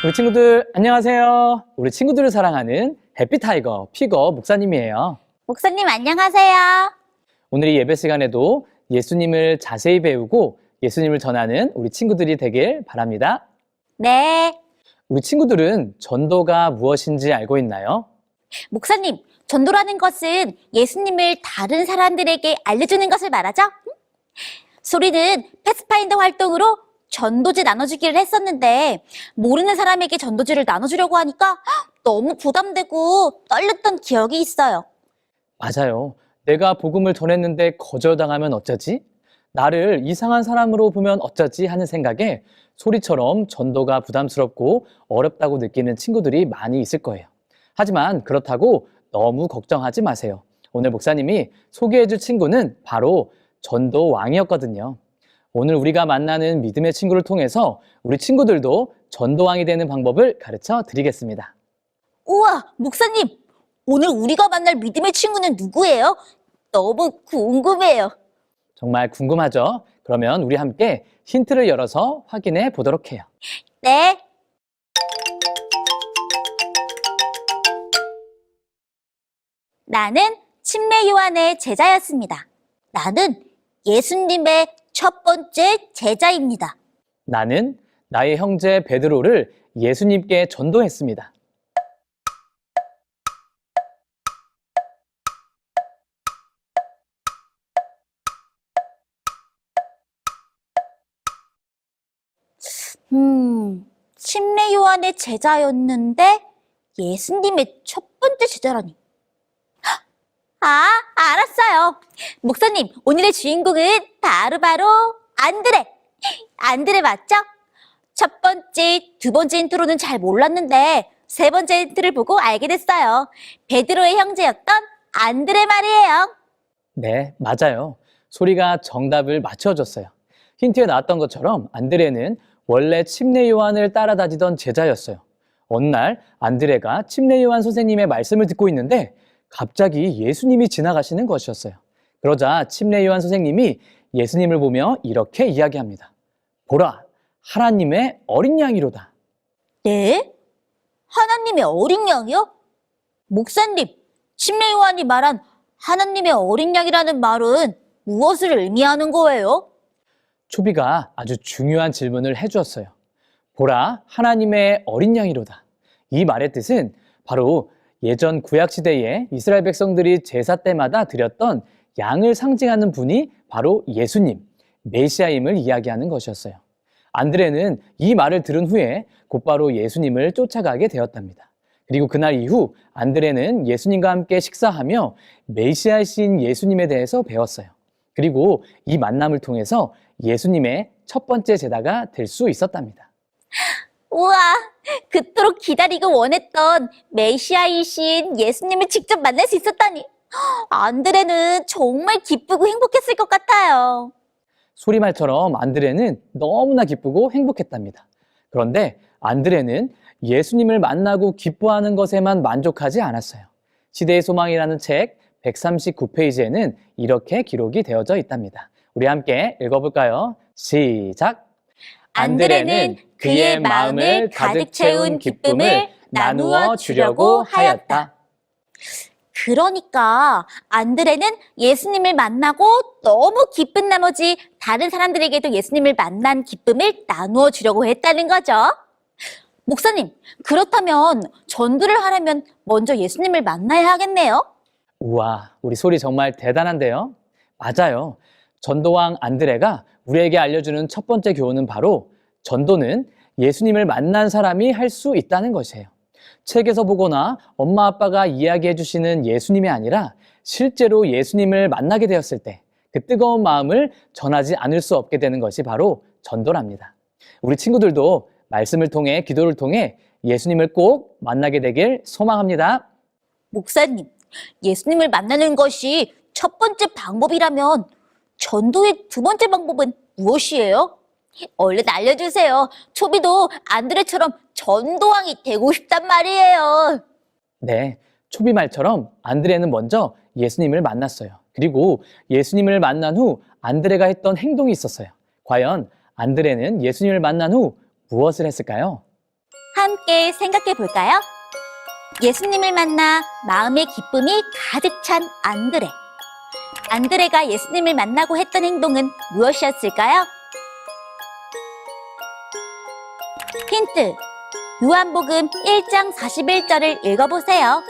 우리 친구들 안녕하세요. 우리 친구들을 사랑하는 해피타이거 피거 목사님이에요. 목사님 안녕하세요. 오늘 이 예배 시간에도 예수님을 자세히 배우고 예수님을 전하는 우리 친구들이 되길 바랍니다. 네. 우리 친구들은 전도가 무엇인지 알고 있나요? 목사님, 전도라는 것은 예수님을 다른 사람들에게 알려주는 것을 말하죠? 소리는 패스파인더 활동으로 전도지 나눠주기를 했었는데 모르는 사람에게 전도지를 나눠주려고 하니까 너무 부담되고 떨렸던 기억이 있어요. 맞아요. 내가 복음을 전했는데 거절당하면 어쩌지? 나를 이상한 사람으로 보면 어쩌지? 하는 생각에 소리처럼 전도가 부담스럽고 어렵다고 느끼는 친구들이 많이 있을 거예요. 하지만 그렇다고 너무 걱정하지 마세요. 오늘 목사님이 소개해줄 친구는 바로 전도 왕이었거든요. 오늘 우리가 만나는 믿음의 친구를 통해서 우리 친구들도 전도왕이 되는 방법을 가르쳐 드리겠습니다. 우와, 목사님! 오늘 우리가 만날 믿음의 친구는 누구예요? 너무 궁금해요. 정말 궁금하죠? 그러면 우리 함께 힌트를 열어서 확인해 보도록 해요. 네. 나는 침례 요한의 제자였습니다. 나는 예수님의 첫 번째 제자입니다. 나는 나의 형제 베드로를 예수님께 전도했습니다. 침례 요한의 제자였는데 예수님의 첫 번째 제자라니. 아, 알았어요. 목사님, 오늘의 주인공은 바로 안드레. 안드레 맞죠? 첫 번째, 두 번째 힌트로는 잘 몰랐는데 세 번째 힌트를 보고 알게 됐어요. 베드로의 형제였던 안드레 말이에요. 네, 맞아요. 소리가 정답을 맞춰줬어요. 힌트에 나왔던 것처럼 안드레는 원래 침례 요한을 따라다니던 제자였어요. 어느 날 안드레가 침례 요한 선생님의 말씀을 듣고 있는데 갑자기 예수님이 지나가시는 것이었어요. 그러자 침례 요한 선생님이 예수님을 보며 이렇게 이야기합니다. 보라, 하나님의 어린 양이로다. 네? 하나님의 어린 양이요? 목사님, 침례 요한이 말한 하나님의 어린 양이라는 말은 무엇을 의미하는 거예요? 초비가 아주 중요한 질문을 해주었어요. 보라, 하나님의 어린 양이로다. 이 말의 뜻은 바로 예전 구약시대에 이스라엘 백성들이 제사 때마다 드렸던 양을 상징하는 분이 바로 예수님, 메시아임을 이야기하는 것이었어요. 안드레는 이 말을 들은 후에 곧바로 예수님을 쫓아가게 되었답니다. 그리고 그날 이후 안드레는 예수님과 함께 식사하며 메시아이신 예수님에 대해서 배웠어요. 그리고 이 만남을 통해서 예수님의 첫 번째 제자가 될 수 있었답니다. 우와, 그토록 기다리고 원했던 메시아이신 예수님을 직접 만날 수 있었다니. 안드레는 정말 기쁘고 행복했을 것 같아요. 소리말처럼 안드레는 너무나 기쁘고 행복했답니다. 그런데 안드레는 예수님을 만나고 기뻐하는 것에만 만족하지 않았어요. 시대의 소망이라는 책 139페이지에는 이렇게 기록이 되어져 있답니다. 우리 함께 읽어볼까요? 시작! 안드레는 그의 마음을 가득 채운 기쁨을 나누어 주려고 하였다. 그러니까 안드레는 예수님을 만나고 너무 기쁜 나머지 다른 사람들에게도 예수님을 만난 기쁨을 나누어 주려고 했다는 거죠. 목사님, 그렇다면 전도를 하려면 먼저 예수님을 만나야 하겠네요? 우와, 우리 소리 정말 대단한데요? 맞아요. 전도왕 안드레가 우리에게 알려주는 첫 번째 교훈은 바로 전도는 예수님을 만난 사람이 할 수 있다는 것이에요. 책에서 보거나 엄마 아빠가 이야기해 주시는 예수님이 아니라 실제로 예수님을 만나게 되었을 때 그 뜨거운 마음을 전하지 않을 수 없게 되는 것이 바로 전도랍니다. 우리 친구들도 말씀을 통해 기도를 통해 예수님을 꼭 만나게 되길 소망합니다. 목사님, 예수님을 만나는 것이 첫 번째 방법이라면 전도의 두 번째 방법은 무엇이에요? 얼른 알려주세요. 초비도 안드레처럼 전도왕이 되고 싶단 말이에요. 네, 초비 말처럼 안드레는 먼저 예수님을 만났어요. 그리고 예수님을 만난 후 안드레가 했던 행동이 있었어요. 과연 안드레는 예수님을 만난 후 무엇을 했을까요? 함께 생각해 볼까요? 예수님을 만나 마음의 기쁨이 가득 찬 안드레. 안드레가 예수님을 만나고 했던 행동은 무엇이었을까요? 힌트. 요한복음 1장 41절을 읽어보세요.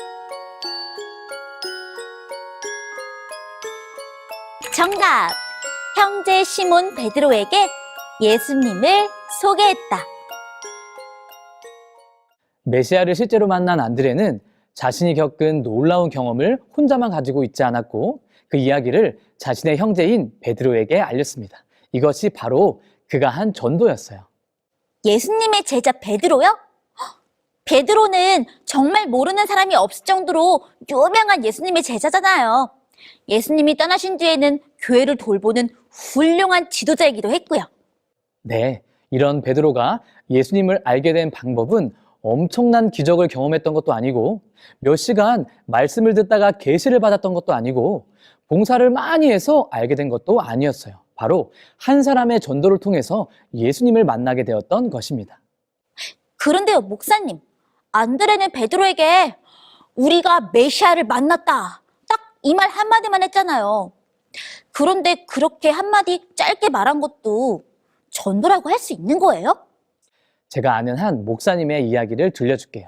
정답! 형제 시몬 베드로에게 예수님을 소개했다. 메시아를 실제로 만난 안드레는 자신이 겪은 놀라운 경험을 혼자만 가지고 있지 않았고 그 이야기를 자신의 형제인 베드로에게 알렸습니다. 이것이 바로 그가 한 전도였어요. 예수님의 제자 베드로요? 헉, 베드로는 정말 모르는 사람이 없을 정도로 유명한 예수님의 제자잖아요. 예수님이 떠나신 뒤에는 교회를 돌보는 훌륭한 지도자이기도 했고요. 네, 이런 베드로가 예수님을 알게 된 방법은 엄청난 기적을 경험했던 것도 아니고 몇 시간 말씀을 듣다가 계시를 받았던 것도 아니고 봉사를 많이 해서 알게 된 것도 아니었어요. 바로 한 사람의 전도를 통해서 예수님을 만나게 되었던 것입니다. 그런데요, 목사님. 안드레는 베드로에게 우리가 메시아를 만났다. 딱 이 말 한마디만 했잖아요. 그런데 그렇게 한마디 짧게 말한 것도 전도라고 할 수 있는 거예요? 제가 아는 한 목사님의 이야기를 들려줄게요.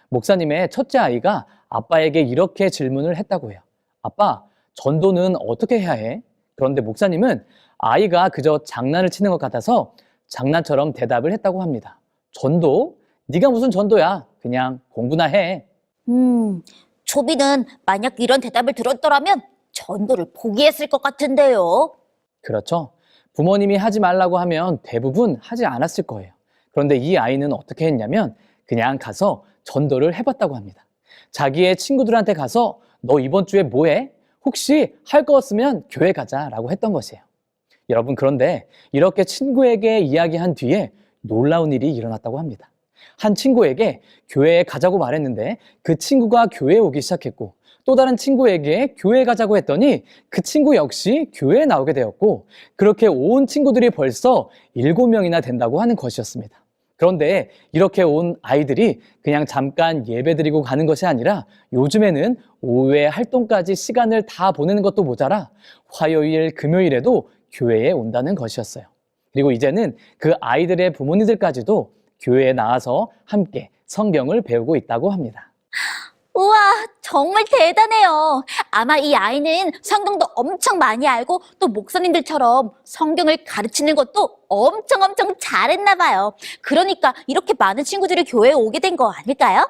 목사님의 첫째 아이가 아빠에게 이렇게 질문을 했다고 해요. 아빠, 전도는 어떻게 해야 해? 그런데 목사님은 아이가 그저 장난을 치는 것 같아서 장난처럼 대답을 했다고 합니다. 전도? 네가 무슨 전도야? 그냥 공부나 해. 초비는 만약 이런 대답을 들었더라면 전도를 포기했을 것 같은데요. 그렇죠. 부모님이 하지 말라고 하면 대부분 하지 않았을 거예요. 그런데 이 아이는 어떻게 했냐면 그냥 가서 전도를 해봤다고 합니다. 자기의 친구들한테 가서 너 이번 주에 뭐 해? 혹시 할 거 없으면 교회 가자라고 했던 것이에요. 여러분, 그런데 이렇게 친구에게 이야기한 뒤에 놀라운 일이 일어났다고 합니다. 한 친구에게 교회에 가자고 말했는데 그 친구가 교회에 오기 시작했고 또 다른 친구에게 교회에 가자고 했더니 그 친구 역시 교회에 나오게 되었고 그렇게 온 친구들이 벌써 7명이나 된다고 하는 것이었습니다. 그런데 이렇게 온 아이들이 그냥 잠깐 예배드리고 가는 것이 아니라 요즘에는 오후에 활동까지 시간을 다 보내는 것도 모자라 화요일, 금요일에도 교회에 온다는 것이었어요. 그리고 이제는 그 아이들의 부모님들까지도 교회에 나와서 함께 성경을 배우고 있다고 합니다. 우와, 정말 대단해요. 아마 이 아이는 성경도 엄청 많이 알고 또 목사님들처럼 성경을 가르치는 것도 엄청 잘했나 봐요. 그러니까 이렇게 많은 친구들이 교회에 오게 된 거 아닐까요?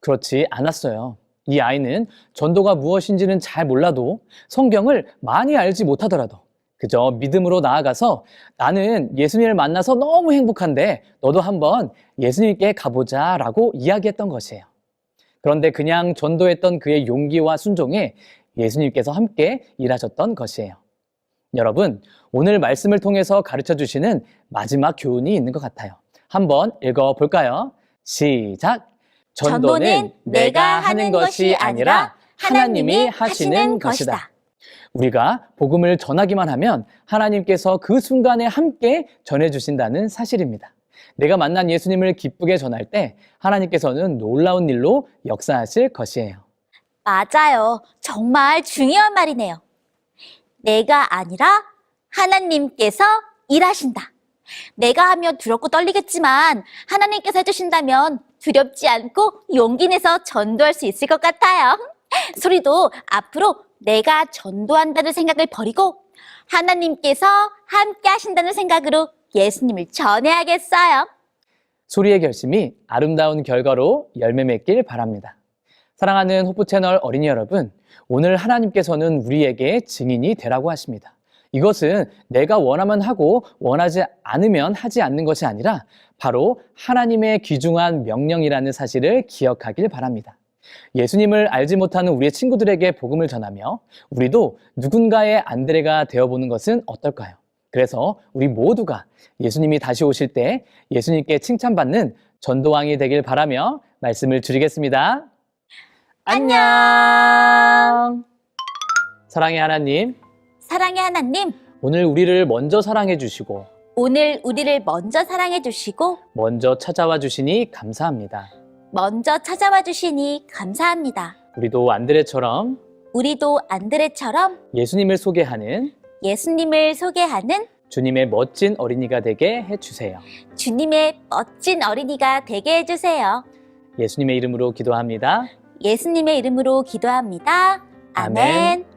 그렇지 않았어요. 이 아이는 전도가 무엇인지는 잘 몰라도 성경을 많이 알지 못하더라도 그저 믿음으로 나아가서 나는 예수님을 만나서 너무 행복한데 너도 한번 예수님께 가보자 라고 이야기했던 것이에요. 그런데 그냥 전도했던 그의 용기와 순종에 예수님께서 함께 일하셨던 것이에요. 여러분, 오늘 말씀을 통해서 가르쳐 주시는 마지막 교훈이 있는 것 같아요. 한번 읽어볼까요? 시작! 전도는 내가 하는 것이 아니라 하나님이 하시는 것이다. 우리가 복음을 전하기만 하면 하나님께서 그 순간에 함께 전해주신다는 사실입니다. 내가 만난 예수님을 기쁘게 전할 때 하나님께서는 놀라운 일로 역사하실 것이에요. 맞아요. 정말 중요한 말이네요. 내가 아니라 하나님께서 일하신다. 내가 하면 두렵고 떨리겠지만 하나님께서 해주신다면 두렵지 않고 용기 내서 전도할 수 있을 것 같아요. 소리도 앞으로 내가 전도한다는 생각을 버리고 하나님께서 함께 하신다는 생각으로 예수님을 전해야겠어요. 소리의 결심이 아름다운 결과로 열매 맺길 바랍니다. 사랑하는 호프 채널 어린이 여러분, 오늘 하나님께서는 우리에게 증인이 되라고 하십니다. 이것은 내가 원하면 하고 원하지 않으면 하지 않는 것이 아니라 바로 하나님의 귀중한 명령이라는 사실을 기억하길 바랍니다. 예수님을 알지 못하는 우리의 친구들에게 복음을 전하며 우리도 누군가의 안드레가 되어보는 것은 어떨까요? 그래서 우리 모두가 예수님이 다시 오실 때 예수님께 칭찬받는 전도왕이 되길 바라며 말씀을 드리겠습니다. 안녕! 사랑의 하나님, 사랑의 하나님, 오늘 우리를 먼저 사랑해 주시고 오늘 우리를 먼저 사랑해 주시고 먼저 찾아와 주시니 감사합니다. 먼저 찾아와 주시니 감사합니다. 우리도 안드레처럼 우리도 안드레처럼 예수님을 소개하는 예수님을 소개하는 주님의 멋진 어린이가 되게 해주세요. 주님의 멋진 어린이가 되게 해주세요. 예수님의 이름으로 기도합니다. 예수님의 이름으로 기도합니다. 아멘. 아멘.